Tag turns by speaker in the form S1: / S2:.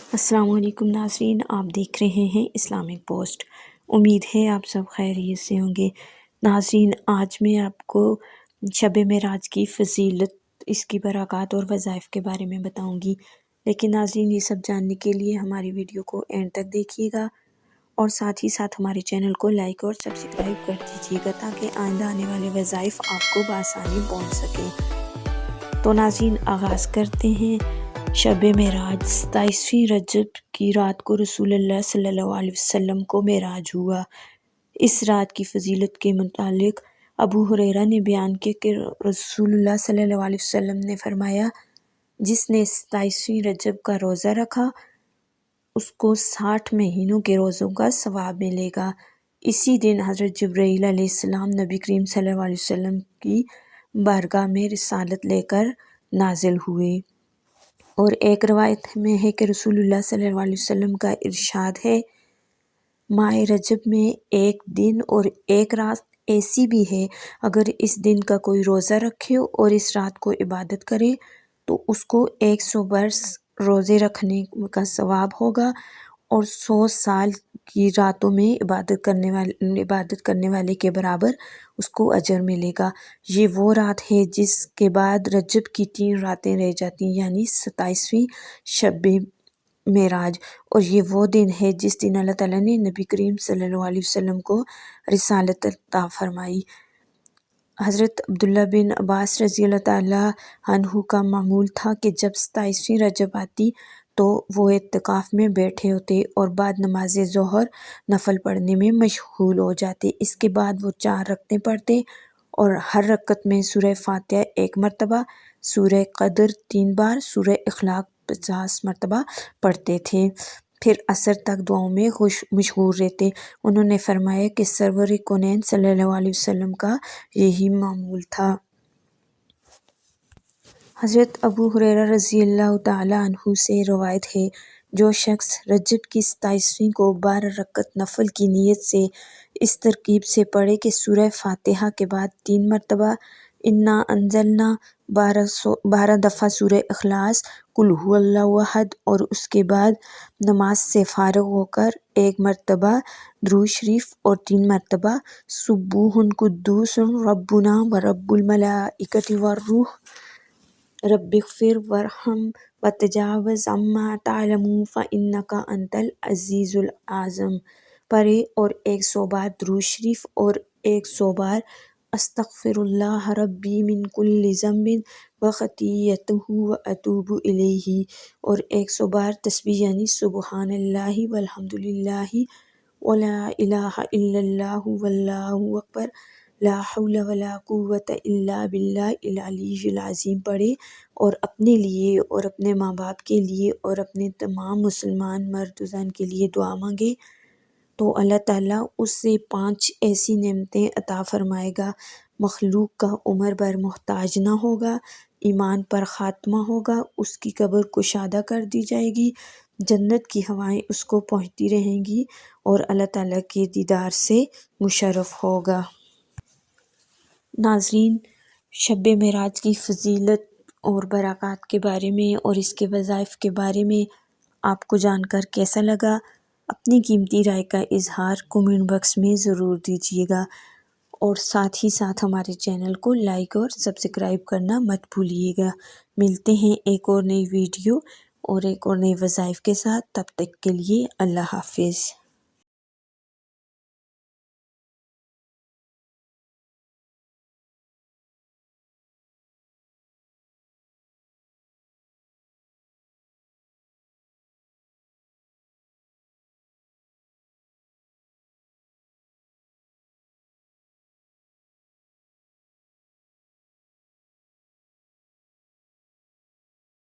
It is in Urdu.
S1: السلام علیکم ناظرین، آپ دیکھ رہے ہیں اسلامک پوسٹ۔ امید ہے آپ سب خیریت سے ہوں گے۔ ناظرین، آج میں آپ کو شب معراج کی فضیلت، اس کی برکات اور وظائف کے بارے میں بتاؤں گی، لیکن ناظرین یہ سب جاننے کے لیے ہماری ویڈیو کو اینڈ تک دیکھیے گا اور ساتھ ہی ساتھ ہمارے چینل کو لائک اور سبسکرائب کر دیجیے گا تاکہ آئندہ آنے والے وظائف آپ کو بآسانی پہنچ سکیں۔ تو ناظرین آغاز کرتے ہیں۔ شب معراج 27ویں رجب کی رات کو رسول اللہ صلی اللہ علیہ وسلم کو معراج ہوا۔ اس رات کی فضیلت کے متعلق ابو ہریرہ نے بیان کیا کہ رسول اللہ صلی اللہ علیہ وسلم نے فرمایا، جس نے 27ویں رجب کا روزہ رکھا اس کو 60 مہینوں کے روزوں کا ثواب ملے گا۔ اسی دن حضرت جبرائیل علیہ السلام نبی کریم صلی اللہ علیہ وسلم کی بارگاہ میں رسالت لے کر نازل ہوئے، اور ایک روایت میں ہے کہ رسول اللہ صلی اللہ علیہ وسلم کا ارشاد ہے، ماہ رجب میں ایک دن اور ایک رات ایسی بھی ہے، اگر اس دن کا کوئی روزہ رکھے اور اس رات کو عبادت کرے تو اس کو 100 برس روزے رکھنے کا ثواب ہوگا، اور 100 سال کی راتوں میں عبادت کرنے والے کے برابر اس کو اجر ملے گا۔ یہ وہ رات ہے جس کے بعد رجب کی 3 راتیں رہ جاتی ہیں، یعنی 27ویں شب معراج، اور یہ وہ دن ہے جس دن اللہ تعالیٰ نے نبی کریم صلی اللہ علیہ وسلم کو رسالت عطا فرمائی۔ حضرت عبداللہ بن عباس رضی اللہ تعالیٰ عنہ کا معمول تھا کہ جب 27ویں رجب آتی تو وہ اعتکاف میں بیٹھے ہوتے اور بعد نماز ظہر نفل پڑھنے میں مشغول ہو جاتے۔ اس کے بعد وہ 4 رکعتیں پڑھتے اور ہر رکعت میں سورہ فاتحہ 1 مرتبہ، سورہ قدر 3 بار، سورہ اخلاق 50 مرتبہ پڑھتے تھے، پھر عصر تک دعاؤں میں مشغول رہتے۔ انہوں نے فرمایا کہ سرور کونین صلی اللہ علیہ وسلم کا یہی معمول تھا۔ حضرت ابو ہریرہ رضی اللہ تعالیٰ عنہ سے روایت ہے، جو شخص رجب کی 27ویں کو 12 رکعت نفل کی نیت سے اس ترکیب سے پڑھے کہ سورہ فاتحہ کے بعد 3 مرتبہ انا انزلنا، 12 دفعہ سورہ اخلاص، قل ھو اللہ احد، اور اس کے بعد نماز سے فارغ ہو کر 1 مرتبہ درود شریف اور 3 مرتبہ سبوح قدوس ربنا ورب الملائکۃ والروح رب اغفر وارحم وتجاوز عما تعلمون فإنک انت العزیز العظیم پڑھے، اور 100 بار درود شریف اور 100 بار استغفر اللہ ربی من کل ذنب وخطیئۃ واتوب الیہ، اور 100 بار تسبیح یعنی سبحان اللہ والحمد للہ ولا الہ الا اللہ واللہ اکبر لا حول ولا قوۃ الا باللہ العلی العظیم پڑھے، اور اپنے لیے اور اپنے ماں باپ کے لیے اور اپنے تمام مسلمان مرد و زن کے لیے دعا مانگے تو اللہ تعالیٰ اس سے 5 ایسی نعمتیں عطا فرمائے گا۔ مخلوق کا عمر بھر محتاج نہ ہوگا، ایمان پر خاتمہ ہوگا، اس کی قبر کشادہ کر دی جائے گی، جنت کی ہوائیں اس کو پہنچتی رہیں گی، اور اللہ تعالیٰ کے دیدار سے مشرف ہوگا۔ ناظرین، شب معراج کی فضیلت اور برکات کے بارے میں اور اس کے وظائف کے بارے میں آپ کو جان کر کیسا لگا؟ اپنی قیمتی رائے کا اظہار کومنٹ باکس میں ضرور دیجیے گا، اور ساتھ ہی ساتھ ہمارے چینل کو لائک اور سبسکرائب کرنا مت بھولیے گا۔ ملتے ہیں ایک اور نئی ویڈیو اور ایک اور نئے وظائف کے ساتھ، تب تک کے لیے اللہ حافظ۔